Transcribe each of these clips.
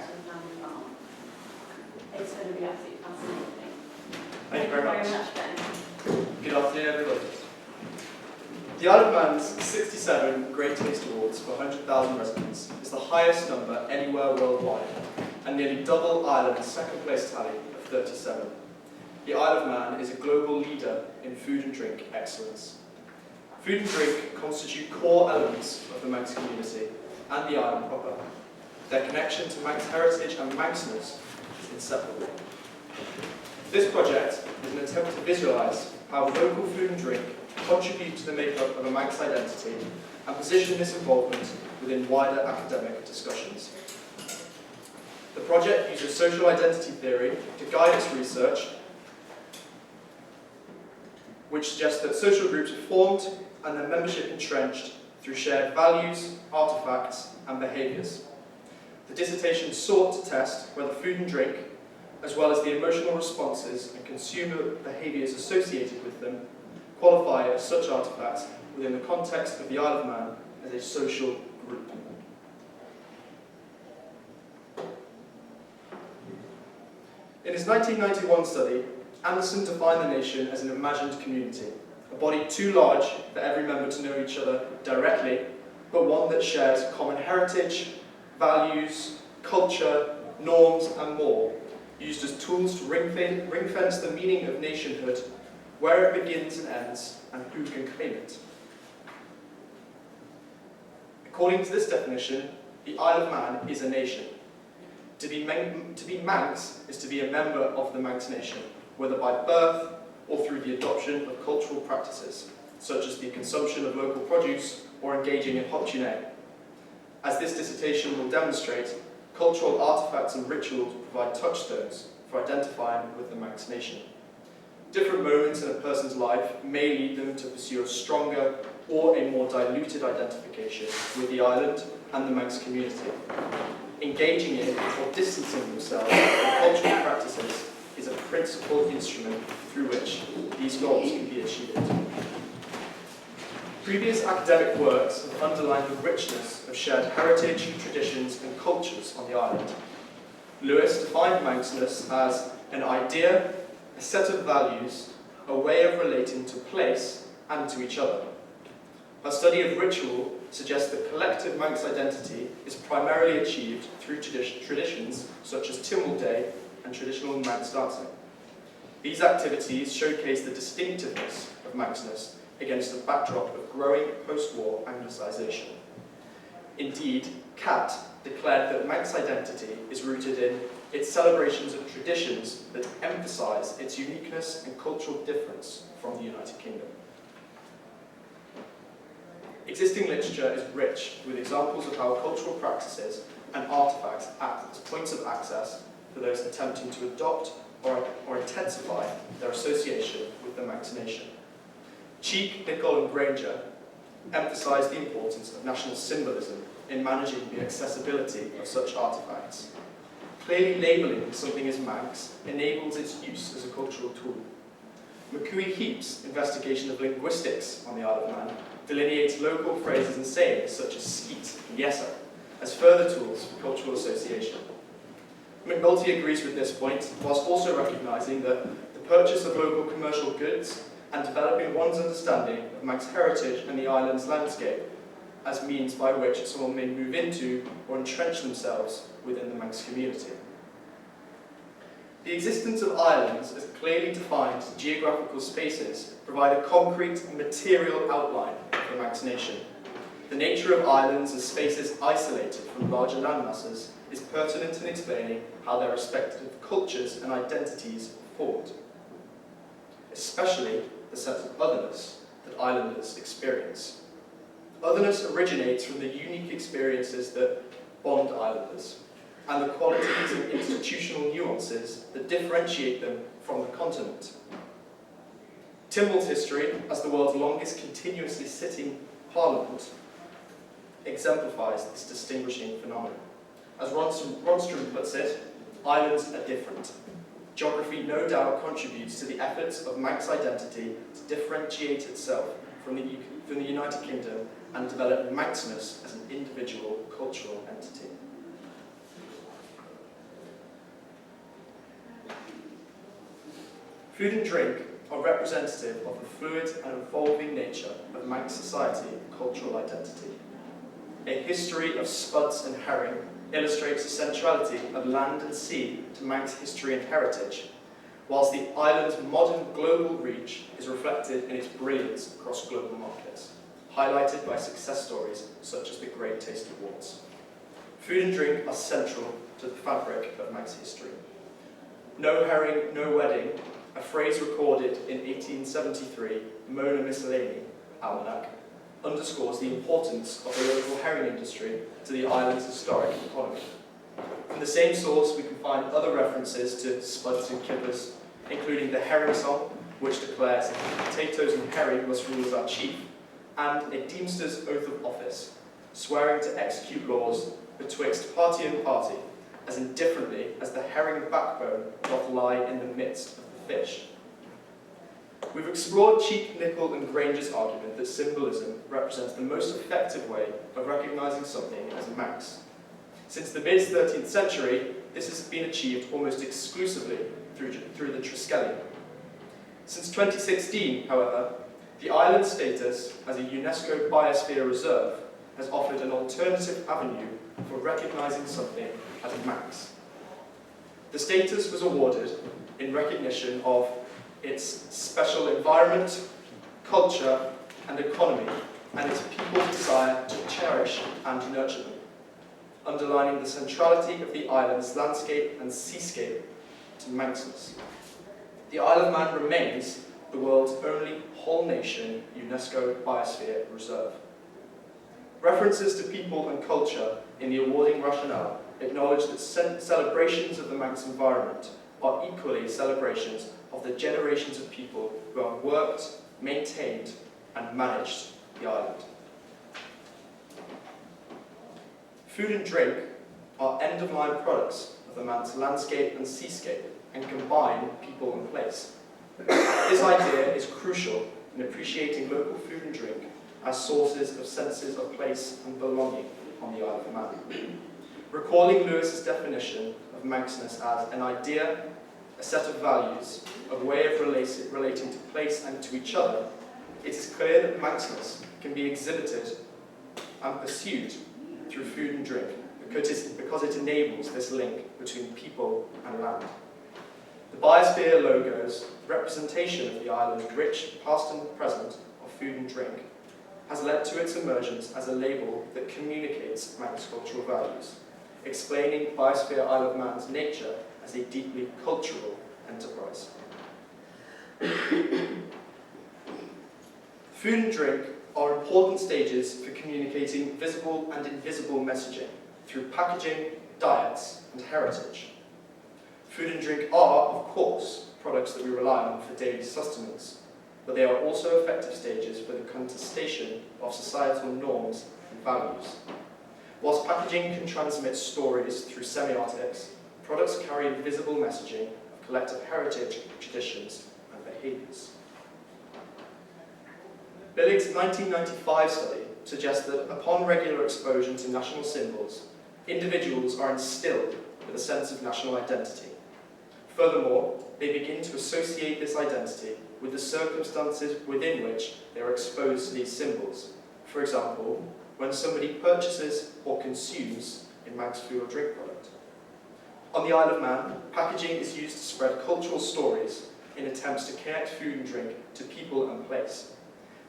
character of family farm. It's going to be absolutely fascinating. Thank you very much. Ben. Good afternoon, everybody. The Isle of Man's 67 Great Taste Awards for 100,000 residents is the highest number anywhere worldwide, and nearly double Ireland's second place tally of 37. The Isle of Man is a global leader in food and drink excellence. Food and drink constitute core elements of the Manx community and the island proper. Their connection to Manx heritage and Manxness is inseparable. This project is an attempt to visualise how local food and drink contribute to the makeup of a Manx identity and position this involvement within wider academic discussions. The project uses social identity theory to guide its research, which suggests that social groups are formed and their membership entrenched through shared values, artefacts, and behaviours. The dissertation sought to test whether food and drink, as well as the emotional responses and consumer behaviours associated with them, qualify as such artefacts within the context of the Isle of Man as a social group. In his 1991 study, Anderson defined the nation as an imagined community, a body too large for every member to know each other directly, but one that shares common heritage, values, culture, norms, and more, used as tools to ring-fence the meaning of nationhood, where it begins and ends, and who can claim it. According to this definition, the Isle of Man is a nation. To be Manx is to be a member of the Manx nation, whether by birth or through the adoption of cultural practices, such as the consumption of local produce or engaging in hoptune. As this dissertation will demonstrate, cultural artefacts and rituals provide touchstones for identifying with the Manx nation. Different moments in a person's life may lead them to pursue a stronger or a more diluted identification with the island and the Manx community. Engaging in or distancing themselves from cultural practices is a principal instrument through which these goals can be achieved. Previous academic works have underlined the richness of shared heritage, traditions, and cultures on the island. Lewis defined Manxness as an idea, a set of values, a way of relating to place and to each other. Her study of ritual suggests that collective Manx identity is primarily achieved through traditions such as Timble Day and traditional Manx dancing. These activities showcase the distinctiveness of Manxness against a backdrop of growing post-war Anglicisation. Indeed, Cat declared that Manx identity is rooted in its celebrations of traditions that emphasise its uniqueness and cultural difference from the United Kingdom. Existing literature is rich with examples of how cultural practices and artefacts act as points of access for those attempting to adopt or intensify their association with the Manx nation. Cheek, Nicholl, and Granger emphasise the importance of national symbolism in managing the accessibility of such artefacts. Clearly labelling something as Manx enables its use as a cultural tool. McCooey Heap's investigation of linguistics on the Isle of Man delineates local phrases and sayings such as skeet and yesser as further tools for cultural association. McNulty agrees with this point, whilst also recognising that the purchase of local commercial goods and developing one's understanding of Manx heritage and the island's landscape as means by which someone may move into or entrench themselves within the Manx community. The existence of islands as clearly defined geographical spaces provide a concrete and material outline for the Manx nation. The nature of islands as spaces isolated from larger landmasses is pertinent in explaining how their respective cultures and identities are formed, especially the sense of otherness that islanders experience. Otherness originates from the unique experiences that bond islanders, and the qualities and institutional nuances that differentiate them from the continent. Timble's history, as the world's longest continuously sitting parliament, exemplifies this distinguishing phenomenon. As Ronstrom puts it, islands are different. Geography no doubt contributes to the efforts of Manx identity to differentiate itself from the United Kingdom and develop Manxness as an individual cultural entity. Food and drink are representative of the fluid and evolving nature of Manx society and cultural identity. A history of spuds and herring illustrates the centrality of land and sea to Manx history and heritage, whilst the island's modern global reach is reflected in its brilliance across global markets, highlighted by success stories such as the Great Taste Awards. Food and drink are central to the fabric of Manx history. No herring, no wedding, a phrase recorded in 1873 Mona Miscellany Almanac, underscores the importance of the local herring industry to the island's historic economy. From the same source, we can find other references to spuds and kippers, including the herring song, which declares potatoes and herring must rule as our chief, and a deemster's oath of office, swearing to execute laws betwixt party and party, as indifferently as the herring backbone doth lie in the midst of the fish. We've explored Cheap, Nicol and Granger's argument that symbolism represents the most effective way of recognising something as Manx. Since the mid-13th century, this has been achieved almost exclusively through the Triskelion. Since 2016, however, the island's status as a UNESCO Biosphere Reserve has offered an alternative avenue for recognising something as Manx. The status was awarded in recognition of its special environment, culture and economy, and its people's desire to cherish and nurture them, underlining the centrality of the island's landscape and seascape to Manxness. The Isle of Man remains the world's only whole-nation UNESCO Biosphere Reserve. References to people and culture in the awarding rationale acknowledge that celebrations of the Manx environment are equally celebrations of the generations of people who have worked, maintained, and managed the island. Food and drink are end-of-line products of the Manx landscape and seascape and combine people and place. This idea is crucial in appreciating local food and drink as sources of senses of place and belonging on the Isle of Man. Recalling Lewis's definition of Manxness as an idea, a set of values, a way of relating to place and to each other, it is clear that Manxness can be exhibited and pursued through food and drink because it enables this link between people and land. The Biosphere logo's representation of the island's rich past and present of food and drink has led to its emergence as a label that communicates Manx cultural values, explaining Biosphere Isle of Man's nature as a deeply cultural enterprise. Food and drink are important stages for communicating visible and invisible messaging through packaging, diets, and heritage. Food and drink are, of course, products that we rely on for daily sustenance, but they are also effective stages for the contestation of societal norms and values. Whilst packaging can transmit stories through semiotics, products carry invisible messaging of collective heritage, traditions, and behaviours. Billig's 1995 study suggests that upon regular exposure to national symbols, individuals are instilled with a sense of national identity. Furthermore, they begin to associate this identity with the circumstances within which they are exposed to these symbols. For example, when somebody purchases or consumes a Manx food or drink product. On the Isle of Man, packaging is used to spread cultural stories in attempts to connect food and drink to people and place.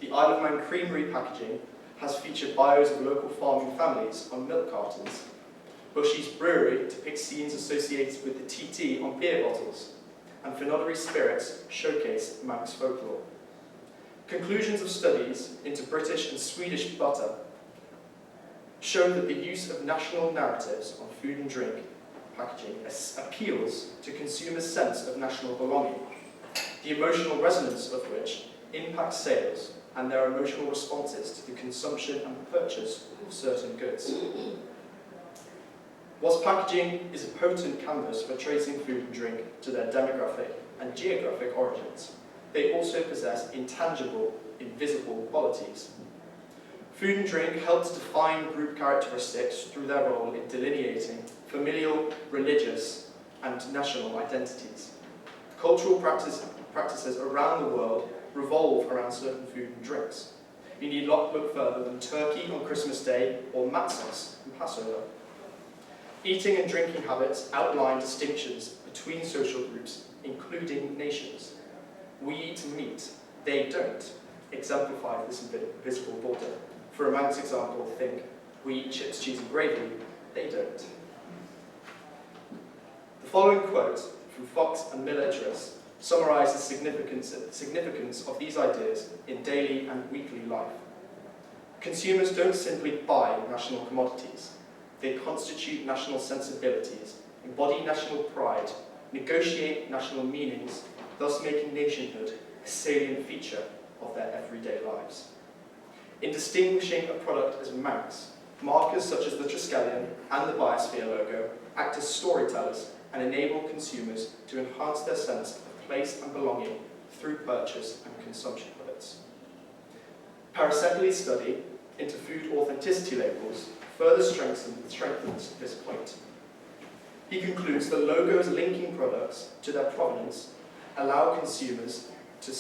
The Isle of Man creamery packaging has featured bios of local farming families on milk cartons. Bushy's brewery depicts scenes associated with the TT on beer bottles, and Finoddery spirits showcase Manx folklore. Conclusions of studies into British and Swedish butter show that the use of national narratives on food and drink packaging appeals to consumers' sense of national belonging, the emotional resonance of which impacts sales and their emotional responses to the consumption and purchase of certain goods. Whilst packaging is a potent canvas for tracing food and drink to their demographic and geographic origins, they also possess intangible, invisible qualities. Food and drink help to define group characteristics through their role in delineating familial, religious, and national identities. Cultural practices around the world revolve around certain food and drinks. You need not look further than turkey on Christmas Day or matzahs on Passover. Eating and drinking habits outline distinctions between social groups, including nations. We eat meat, they don't, exemplify this invisible border. For a Manx example, think, we eat chips, cheese and gravy, they don't. The following quote from Fox and Miller-Idris summarises the significance of these ideas in daily and weekly life. Consumers don't simply buy national commodities. They constitute national sensibilities, embody national pride, negotiate national meanings, thus making nationhood a salient feature of their everyday lives. In distinguishing a product as Manx, markers such as the Triskelion and the Biosphere logo act as storytellers and enable consumers to enhance their sense of place and belonging through purchase and consumption habits. Parasekli's study into food authenticity labels further strengthens this point. He concludes that logos linking products to their provenance allow consumers to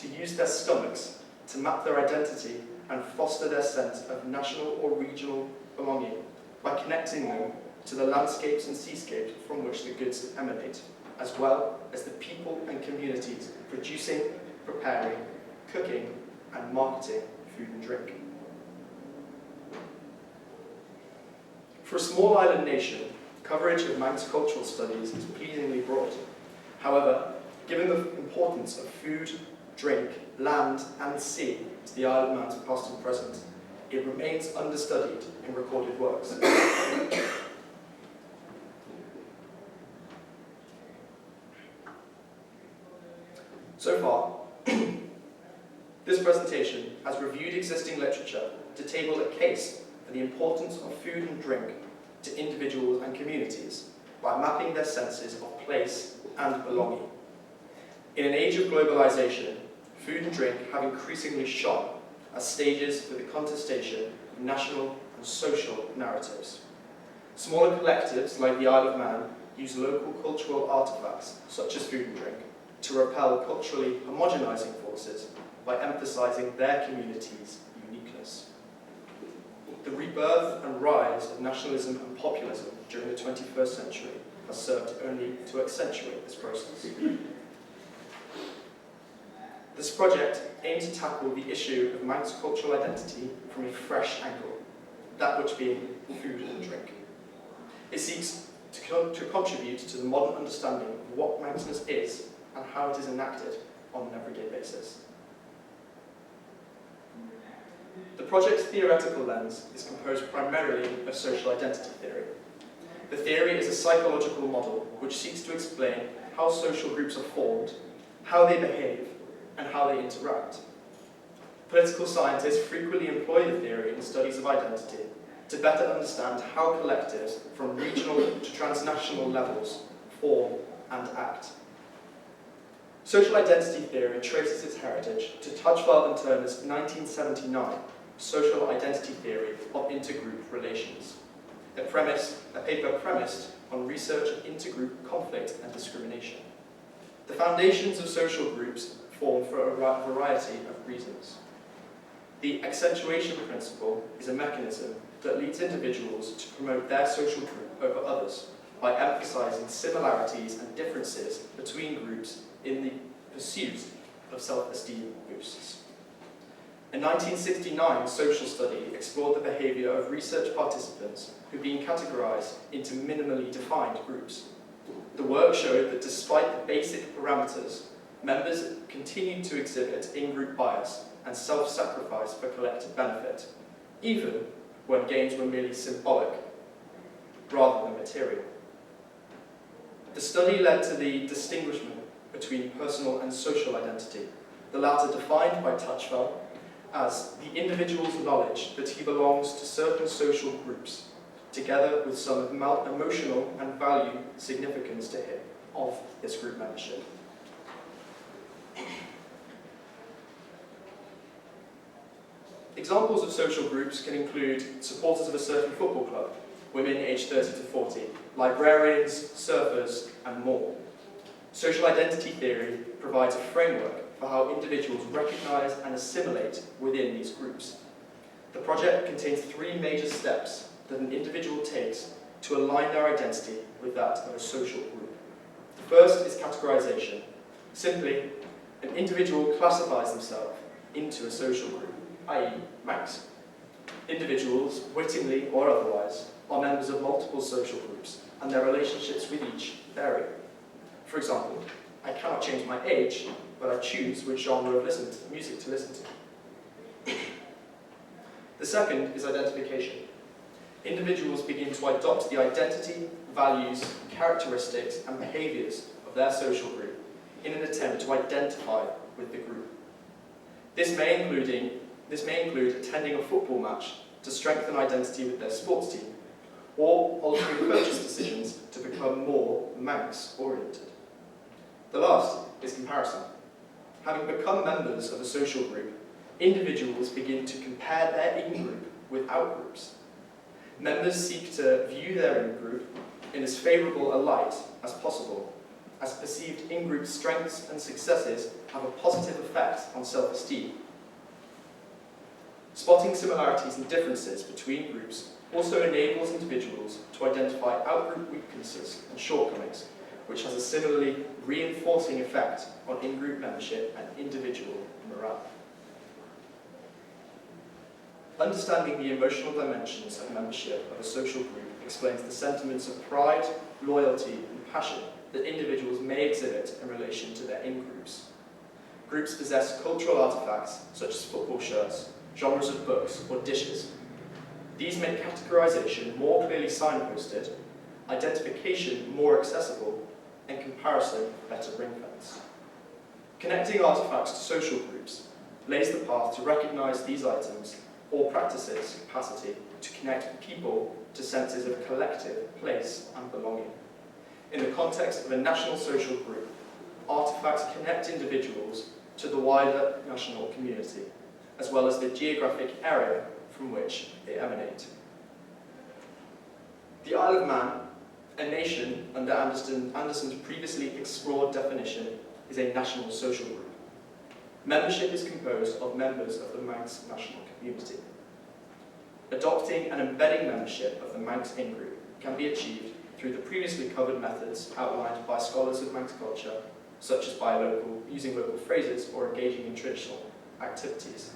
use their stomachs to map their identity and foster their sense of national or regional belonging by connecting them to the landscapes and seascapes from which the goods emanate, as well as the people and communities producing, preparing, cooking, and marketing food and drink. For a small island nation, coverage of Manx cultural studies is pleasingly broad. However, given the importance of food, drink, land, and sea to the Isle of Man's past and present, it remains understudied in recorded works. So far, this presentation has reviewed existing literature to table a case for the importance of food and drink to individuals and communities by mapping their senses of place and belonging. In an age of globalization, food and drink have increasingly shone as stages for the contestation of national and social narratives. Smaller collectives like the Isle of Man use local cultural artifacts, such as food and drink, to repel culturally homogenizing forces by emphasizing their community's uniqueness. The rebirth and rise of nationalism and populism during the 21st century has served only to accentuate this process. This project aims to tackle the issue of Manx cultural identity from a fresh angle, that which being food and drink. It seeks to contribute to the modern understanding of what Manxness is and how it is enacted on an everyday basis. The project's theoretical lens is composed primarily of social identity theory. The theory is a psychological model which seeks to explain how social groups are formed, how they behave, and how they interact. Political scientists frequently employ the theory in studies of identity to better understand how collectives from regional to transnational levels form and act. Social identity theory traces its heritage to Tujfel and Turner's 1979 Social Identity Theory of Intergroup Relations, a paper premised on research of intergroup conflict and discrimination. The foundations of social groups form for a variety of reasons. The accentuation principle is a mechanism that leads individuals to promote their social group over others by emphasizing similarities and differences between groups in the pursuit of self-esteem boosts. A 1969 social study explored the behavior of research participants who'd been categorized into minimally defined groups. The work showed that despite the basic parameters, members continued to exhibit in-group bias and self-sacrifice for collective benefit, even when gains were merely symbolic rather than material. The study led to the distinguishment between personal and social identity, the latter defined by Tujfel as the individual's knowledge that he belongs to certain social groups, together with some emotional and value significance to him of this group membership. Examples of social groups can include supporters of a certain football club, women aged 30 to 40, librarians, surfers, and more. Social identity theory provides a framework for how individuals recognise and assimilate within these groups. The project contains 3 major steps that an individual takes to align their identity with that of a social group. The first is categorisation. Simply, an individual classifies themselves into a social group, i.e. Manx. Individuals, wittingly or otherwise, are members of multiple social groups, and their relationships with each vary. For example, I cannot change my age, but I choose which genre of music to listen to. The second is identification. Individuals begin to adopt the identity, values, characteristics, and behaviours of their social group in an attempt to identify with the group. This may include attending a football match to strengthen identity with their sports team, or altering purchase decisions to become more Manx-oriented. The last is comparison. Having become members of a social group, individuals begin to compare their in-group with out-groups. Members seek to view their in-group in as favourable a light as possible, as perceived in-group strengths and successes have a positive effect on self-esteem. Spotting similarities and differences between groups also enables individuals to identify out-group weaknesses and shortcomings, which has a similarly reinforcing effect on in-group membership and individual morale. Understanding the emotional dimensions of membership of a social group explains the sentiments of pride, loyalty, and passion that individuals may exhibit in relation to their in-groups. Groups possess cultural artefacts such as football shirts, genres of books, or dishes. These make categorisation more clearly signposted, identification more accessible, and comparison better ring-fenced. Connecting artefacts to social groups lays the path to recognise these items or practices' capacity to connect people to senses of collective place and belonging. In the context of a national social group, artefacts connect individuals to the wider national community, as well as the geographic area from which they emanate. The Isle of Man, a nation under Anderson's previously explored definition, is a national social group. Membership is composed of members of the Manx national community. Adopting and embedding membership of the Manx in-group can be achieved through the previously covered methods outlined by scholars of Manx culture, such as using local phrases or engaging in traditional activities.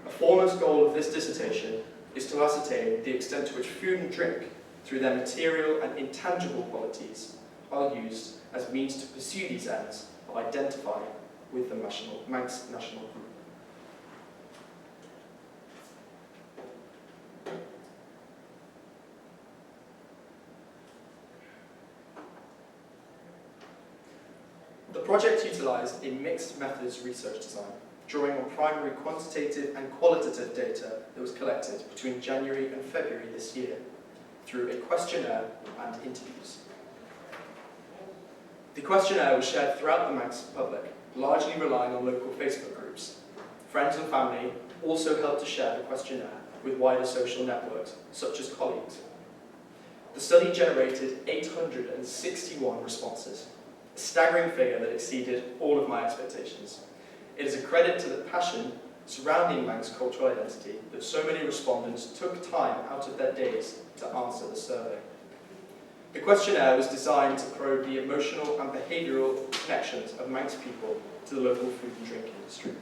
A foremost goal of this dissertation is to ascertain the extent to which food and drink, through their material and intangible qualities, are used as means to pursue these ends of identifying with the Manx national group. The project utilised a mixed methods research design, drawing on primary quantitative and qualitative data that was collected between January and February this year, through a questionnaire and interviews. The questionnaire was shared throughout the Manx public, largely relying on local Facebook groups. Friends and family also helped to share the questionnaire with wider social networks, such as colleagues. The study generated 861 responses, a staggering figure that exceeded all of my expectations. It is a credit to the passion surrounding Manx cultural identity that so many respondents took time out of their days to answer the survey. The questionnaire was designed to probe the emotional and behavioural connections of Manx people to the local food and drink industry.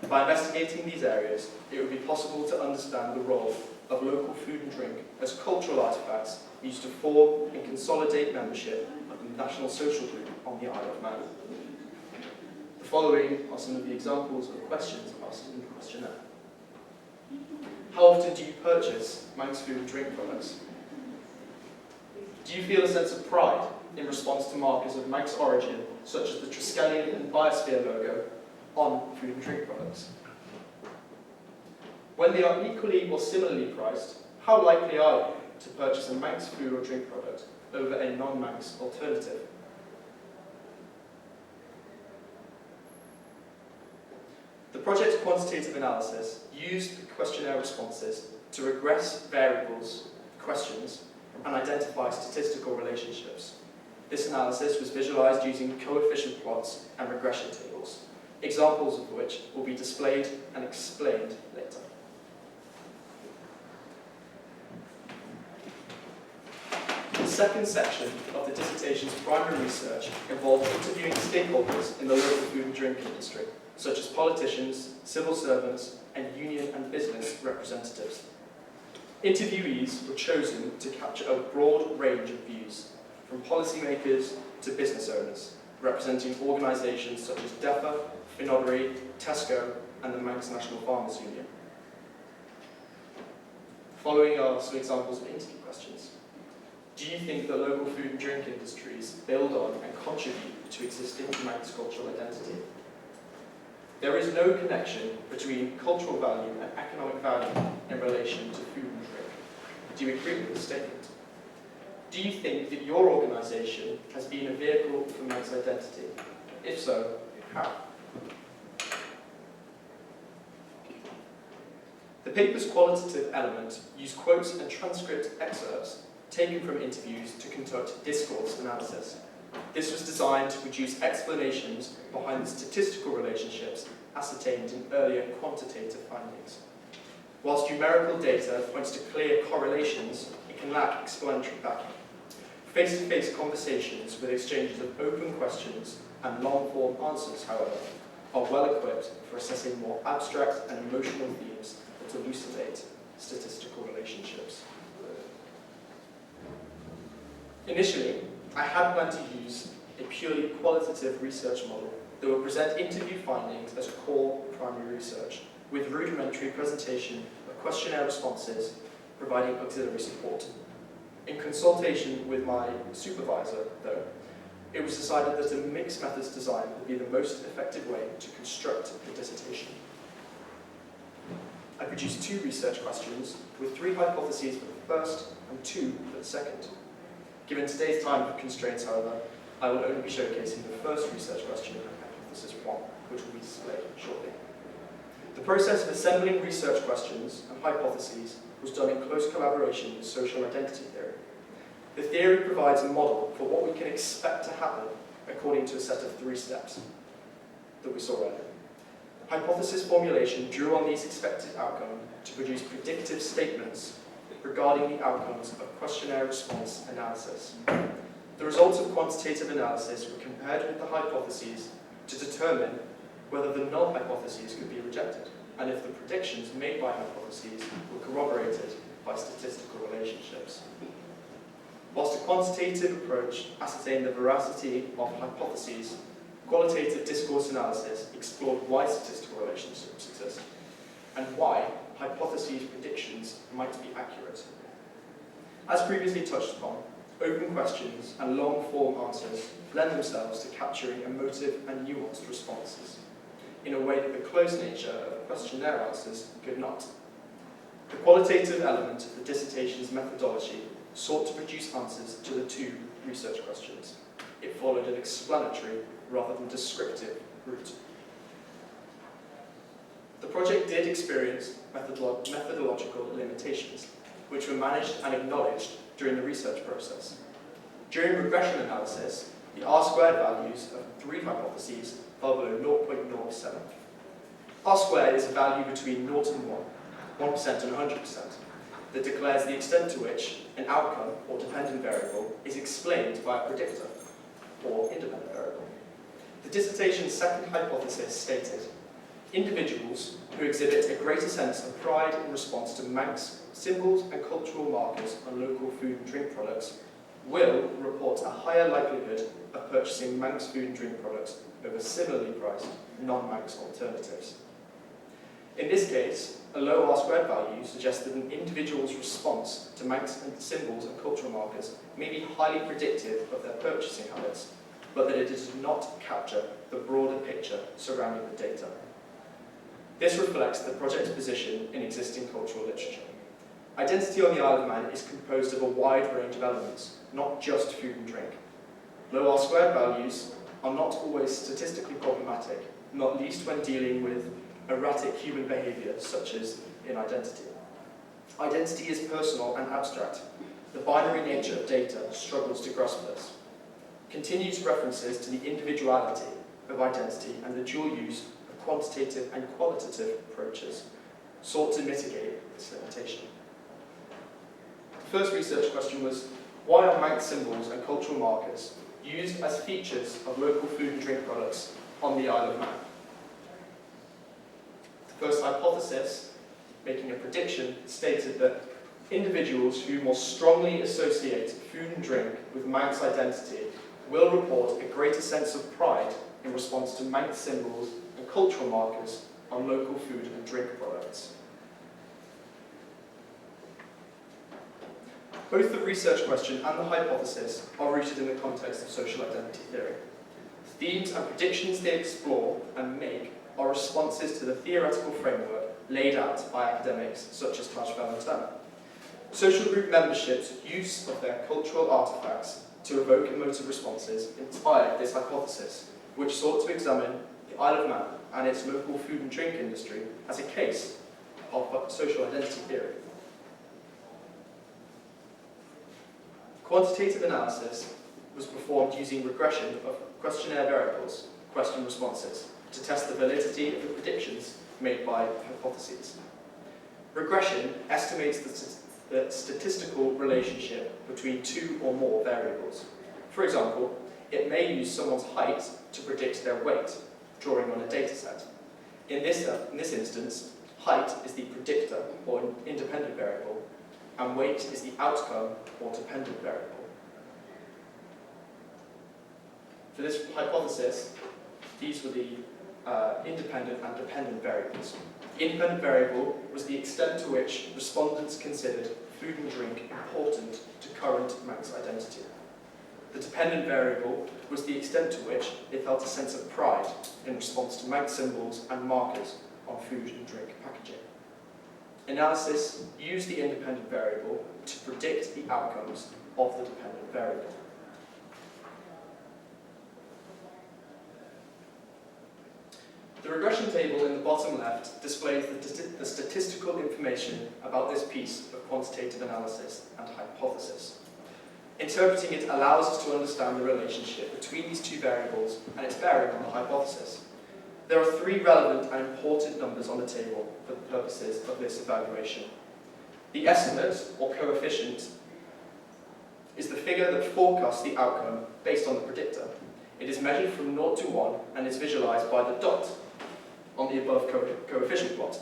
By investigating these areas, it would be possible to understand the role of local food and drink as cultural artefacts used to form and consolidate membership of the national social group on the Isle of Man. The following are some of the examples of questions asked in the questionnaire. How often do you purchase Manx food and drink products? Do you feel a sense of pride in response to markers of Manx origin, such as the Triskelion and Biosphere logo, on food and drink products? When they are equally or similarly priced, how likely are you to purchase a Manx food or drink product over a non-Manx alternative? The project's quantitative analysis used the questionnaire responses to regress variables, questions, and identify statistical relationships. This analysis was visualized using coefficient plots and regression tables, examples of which will be displayed and explained later. The second section of the dissertation's primary research involved interviewing stakeholders in the local food and drink industry, such as politicians, civil servants, and union and business representatives. Interviewees were chosen to capture a broad range of views, from policymakers to business owners, representing organisations such as DEFA, Finodry, Tesco, and the Manx National Farmers Union. Following are some examples of interview questions. Do you think that local food and drink industries build on and contribute to existing Manx cultural identity? There is no connection between cultural value and economic value in relation to food and drink. Do you agree with this statement? Do you think that your organisation has been a vehicle for Manx identity? If so, how? The paper's qualitative element used quotes and transcript excerpts taken from interviews to conduct discourse analysis. This was designed to produce explanations behind the statistical relationships ascertained in earlier quantitative findings. Whilst numerical data points to clear correlations, it can lack explanatory backing. Face-to-face conversations with exchanges of open questions and long-form answers, however, are well equipped for assessing more abstract and emotional themes that elucidate statistical relationships. Initially, I had planned to use a purely qualitative research model that would present interview findings as core primary research, with rudimentary presentation of questionnaire responses providing auxiliary support. In consultation with my supervisor, though, it was decided that a mixed methods design would be the most effective way to construct the dissertation. I produced 2 research questions with 3 hypotheses for the first and 2 for the second. Given today's time constraints, however, I will only be showcasing the first research question and hypothesis 1, which will be displayed shortly. The process of assembling research questions and hypotheses was done in close collaboration with social identity theory. The theory provides a model for what we can expect to happen according to a set of 3 steps that we saw earlier. Hypothesis formulation drew on these expected outcomes to produce predictive statements regarding the outcomes of questionnaire response analysis. The results of quantitative analysis were compared with the hypotheses to determine whether the null hypotheses could be rejected, and if the predictions made by hypotheses were corroborated by statistical relationships. Whilst a quantitative approach ascertained the veracity of hypotheses, qualitative discourse analysis explored why statistical relationships exist, and why hypotheses predictions might be accurate. As previously touched upon, open questions and long-form answers lend themselves to capturing emotive and nuanced responses in a way that the close nature of questionnaire answers could not. The qualitative element of the dissertation's methodology sought to produce answers to the 2 research questions. It followed an explanatory rather than descriptive route. The project did experience methodological limitations, which were managed and acknowledged during the research process. During regression analysis, the R-squared values of 3 hypotheses fell below 0.07. R-squared is a value between 0 and 1% and 100%, that declares the extent to which an outcome, or dependent variable, is explained by a predictor, or independent variable. The dissertation's second hypothesis stated, individuals who exhibit a greater sense of pride in response to Manx symbols and cultural markers on local food and drink products will report a higher likelihood of purchasing Manx food and drink products over similarly priced non-Manx alternatives. In this case, a low R-squared value suggests that an individual's response to Manx symbols and cultural markers may be highly predictive of their purchasing habits, but that it does not capture the broader picture surrounding the data. This reflects the project's position in existing cultural literature. Identity on the Isle of Man is composed of a wide range of elements, not just food and drink. Low R-squared values are not always statistically problematic, not least when dealing with erratic human behaviour, such as in identity. Identity is personal and abstract. The binary nature of data struggles to grasp this. continues references to the individuality of identity and the dual use of quantitative and qualitative approaches sought to mitigate this limitation. The first research question was, why are Manx symbols and cultural markers used as features of local food and drink products on the Isle of Man? The first hypothesis, making a prediction, stated that individuals who more strongly associate food and drink with Manx identity will report a greater sense of pride in response to Manx symbols and cultural markers on local food and drink products. Both the research question and the hypothesis are rooted in the context of social identity theory. Themes and predictions they explore and make are responses to the theoretical framework laid out by academics such as Tajfel and Turner. Social group membership's use of their cultural artefacts to evoke emotive responses inspired this hypothesis, which sought to examine the Isle of Man and its local food and drink industry as a case of social identity theory. Quantitative analysis was performed using regression of questionnaire variables, question responses, to test the validity of the predictions made by hypotheses. Regression estimates the statistical relationship between two or more variables. For example, it may use someone's height to predict their weight, drawing on a dataset. In this instance, height is the predictor or independent variable, and weight is the outcome or dependent variable. For this hypothesis, these were the independent and dependent variables. The independent variable was the extent to which respondents considered food and drink important to current Manx identity. The dependent variable was the extent to which they felt a sense of pride in response to Manx symbols and markers on food and drink packaging. Analysis used the independent variable to predict the outcomes of the dependent variable. The regression table in the bottom left displays the statistical information about this piece of quantitative analysis and hypothesis. Interpreting it allows us to understand the relationship between these two variables and its bearing on the hypothesis. There are three relevant and important numbers on the table for the purposes of this evaluation. The estimate, or coefficient, is the figure that forecasts the outcome based on the predictor. It is measured from 0 to 1 and is visualized by the dot on the above coefficient plot.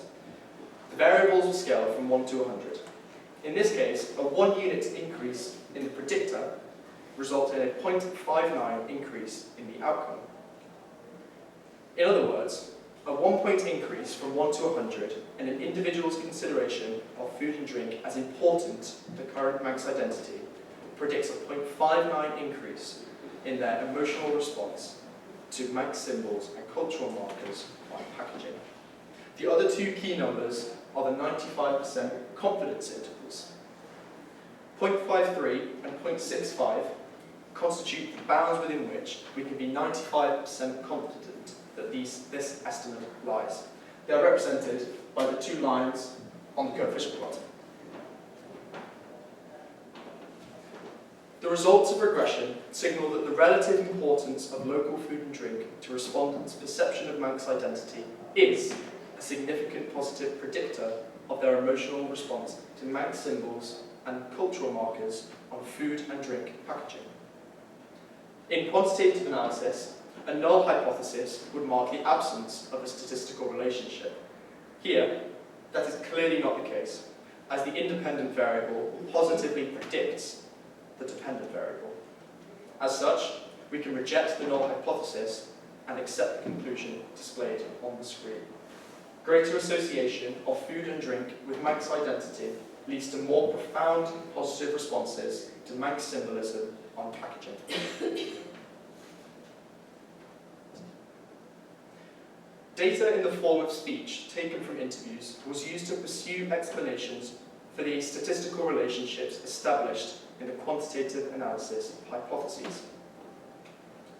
The variables will scale from 1 to 100. In this case, a 1 unit increase in the predictor results in a 0.59 increase in the outcome. In other words, a 1 point increase from 1 to 100 in an individual's consideration of food and drink as important to current Manx identity predicts a 0.59 increase in their emotional response to Manx symbols and cultural markers on packaging. The other two key numbers are the 95% confidence intervals. 0.53 and 0.65 constitute the bounds within which we can be 95% confident that this estimate lies. They are represented by the two lines on the coefficient plot. The results of regression signal that the relative importance of local food and drink to respondents' perception of Manx identity is a significant positive predictor of their emotional response to Manx symbols and cultural markers on food and drink packaging. In quantitative analysis, a null hypothesis would mark the absence of a statistical relationship. Here, that is clearly not the case, as the independent variable positively predicts the dependent variable. As such, we can reject the null hypothesis and accept the conclusion displayed on the screen. Greater association of food and drink with Manx identity leads to more profound positive responses to Manx symbolism on packaging. Data in the form of speech taken from interviews was used to pursue explanations for the statistical relationships established in the quantitative analysis hypotheses.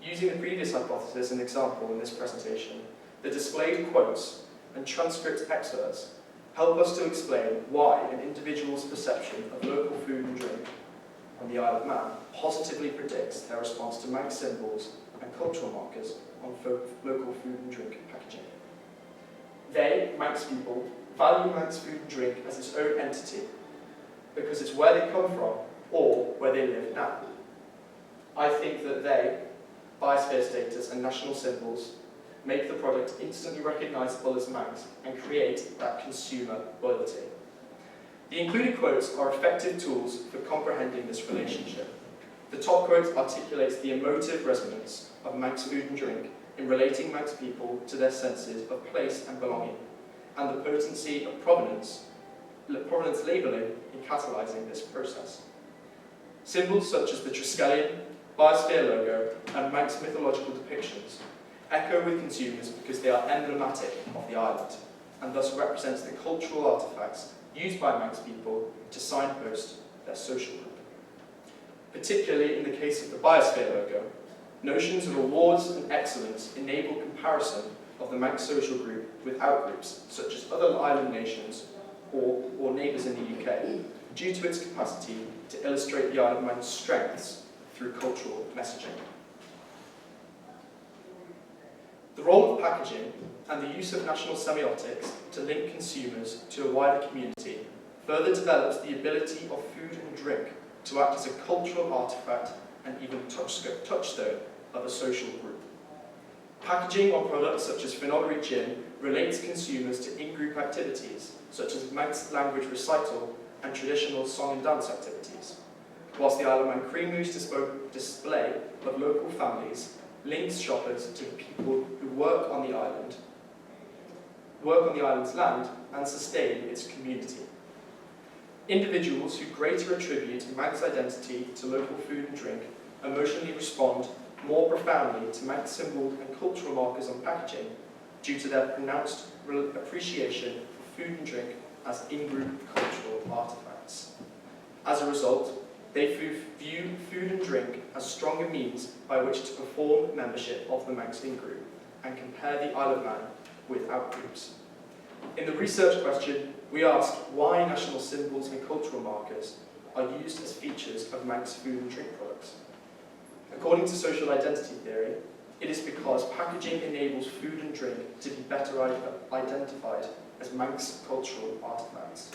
Using the previous hypothesis as an example in this presentation, the displayed quotes and transcript excerpts help us to explain why an individual's perception of local food and drink on the Isle of Man positively predicts their response to Manx symbols and cultural markers on local food and drink packaging. They, Manx people, value Manx food and drink as its own entity because it's where they come from or where they live now. I think that they, biosphere status and national symbols, make the product instantly recognisable as Manx and create that consumer loyalty. The included quotes are effective tools for comprehending this relationship. The top quote articulates the emotive resonance of Manx food and drink in relating Manx people to their senses of place and belonging, and the potency of provenance labelling in catalysing this process. Symbols such as the Triskelion, Biosphere logo, and Manx mythological depictions echo with consumers because they are emblematic of the island, and thus represents the cultural artefacts used by Manx people to signpost their social group. Particularly in the case of the Biosphere logo, notions of awards and excellence enable comparison of the Manx social group with outgroups such as other island nations or neighbours in the UK, due to its capacity to illustrate the Isle of Man's strengths through cultural messaging. The role of packaging and the use of national semiotics to link consumers to a wider community further develops the ability of food and drink to act as a cultural artefact and even touchstone of a social group. Packaging on products such as Finollery gin relates consumers to in-group activities such as Manx language recital and traditional song and dance activities, whilst the Isle of Man cream mousse display of local families links shoppers to the people who work on the island's land and sustain its community. Individuals who greater attribute Manx identity to local food and drink emotionally respond more profoundly to Manx symbol and cultural markers on packaging due to their pronounced appreciation for food and drink as in-group cultural artefacts. As a result, they view food and drink as stronger means by which to perform membership of the Manx in-group and compare the Isle of Man with outgroups. In the research question, we asked why national symbols and cultural markers are used as features of Manx food and drink products. According to social identity theory, it is because packaging enables food and drink to be better identified as Manx cultural artefacts.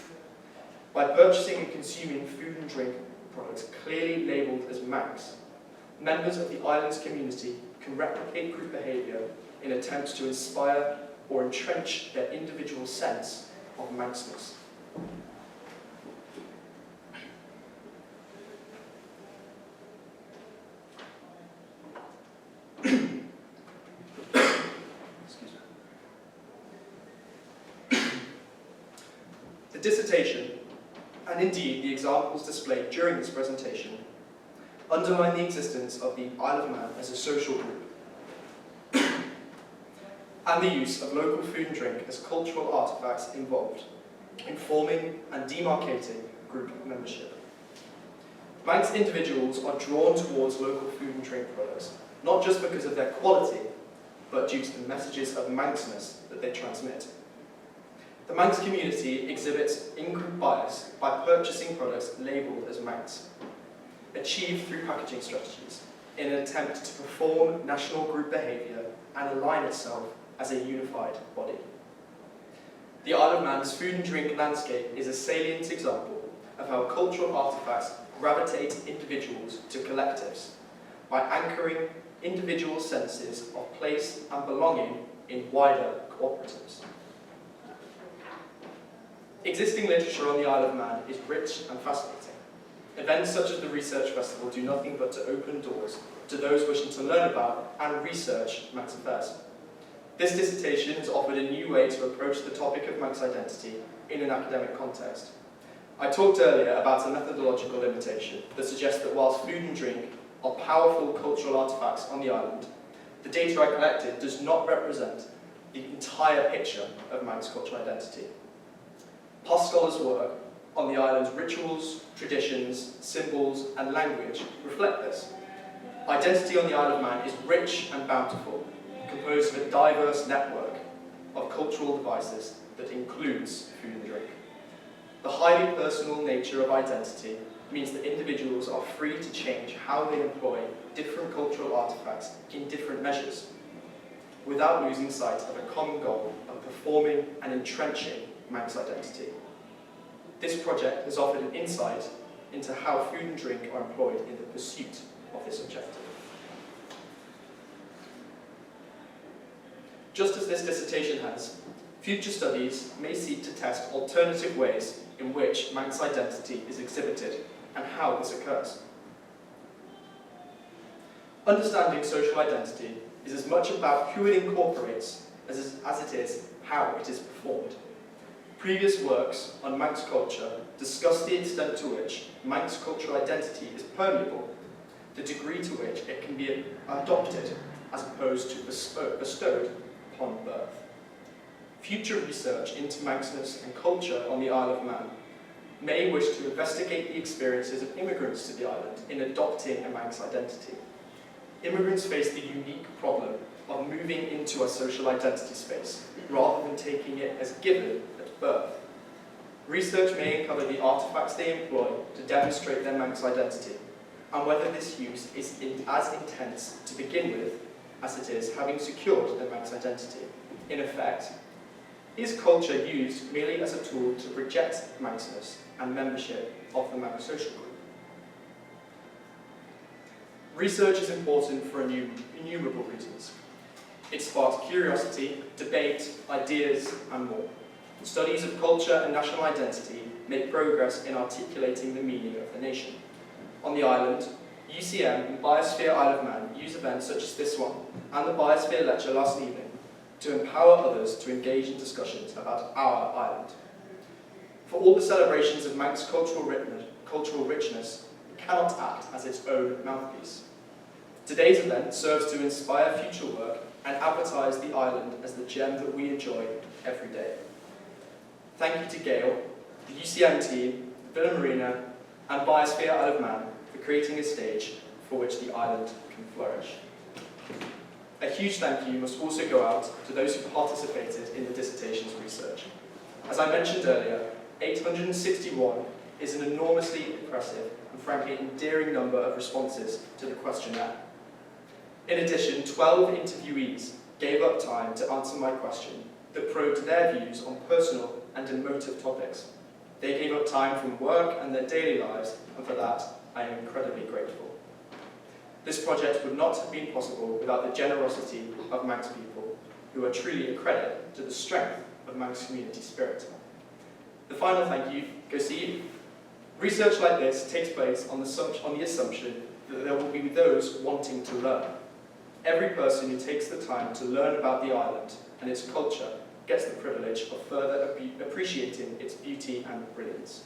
By purchasing and consuming food and drink products clearly labelled as Manx, members of the island's community can replicate group behaviour in attempts to inspire or entrench their individual sense of Manxness. The dissertation, and indeed the examples displayed during this presentation, underline the existence of the Isle of Man as a social group, and the use of local food and drink as cultural artefacts involved in forming and demarcating group membership. Manx individuals are drawn towards local food and drink products, not just because of their quality, but due to the messages of Manxness that they transmit. The Manx community exhibits in-group bias by purchasing products labelled as Manx, achieved through packaging strategies in an attempt to perform national group behaviour and align itself as a unified body. The Isle of Man's food and drink landscape is a salient example of how cultural artefacts gravitate individuals to collectives by anchoring individual senses of place and belonging in wider cooperatives. Existing literature on the Isle of Man is rich and fascinating. Events such as the Research Festival do nothing but to open doors to those wishing to learn about and research Manx affairs. This dissertation has offered a new way to approach the topic of Manx identity in an academic context. I talked earlier about a methodological limitation that suggests that whilst food and drink are powerful cultural artefacts on the island, the data I collected does not represent the entire picture of Manx cultural identity. Past scholars' work on the island's rituals, traditions, symbols, and language reflect this. Identity on the Isle of Man is rich and bountiful, composed of a diverse network of cultural devices that includes food and drink. The highly personal nature of identity means that individuals are free to change how they employ different cultural artifacts in different measures, without losing sight of a common goal of performing and entrenching Manx identity. This project has offered an insight into how food and drink are employed in the pursuit of this objective. Just as this dissertation has, future studies may seek to test alternative ways in which Manx identity is exhibited and how this occurs. Understanding social identity is as much about who it incorporates as it is how it is performed. Previous works on Manx culture discuss the extent to which Manx cultural identity is permeable, the degree to which it can be adopted as opposed to bestowed upon birth. Future research into Manxness and culture on the Isle of Man may wish to investigate the experiences of immigrants to the island in adopting a Manx identity. Immigrants face the unique problem of moving into a social identity space rather than taking it as given at birth. Research may uncover the artifacts they employ to demonstrate their Manx identity, and whether this use is as intense to begin with as it is having secured their Manx identity. In effect, is culture used merely as a tool to project Manxness and membership of the Manx social group? Research is important for innumerable reasons. It sparks curiosity, debate, ideas, and more. Studies of culture and national identity make progress in articulating the meaning of the nation. On the island, UCM and Biosphere Isle of Man use events such as this one and the Biosphere lecture last evening to empower others to engage in discussions about our island. For all the celebrations of Manx cultural richness, it cannot act as its own mouthpiece. Today's event serves to inspire future work and advertise the island as the gem that we enjoy every day. Thank you to Gail, the UCM team, the Villa Marina, and Biosphere Isle of Man for creating a stage for which the island can flourish. A huge thank you must also go out to those who participated in the dissertation's research. As I mentioned earlier, 861 is an enormously impressive and frankly endearing number of responses to the questionnaire. In addition, 12 interviewees gave up time to answer my question that probed their views on personal and emotive topics. They gave up time from work and their daily lives, and for that, I am incredibly grateful. This project would not have been possible without the generosity of Manx people, who are truly a credit to the strength of Manx community spirit. The final thank you goes to you. Research like this takes place on the assumption that there will be those wanting to learn. Every person who takes the time to learn about the island and its culture gets the privilege of further appreciating its beauty and brilliance.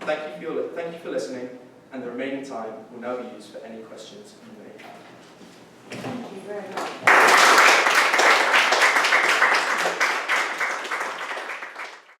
Thank you for listening, and the remaining time will now be used for any questions you may have. Thank you very much.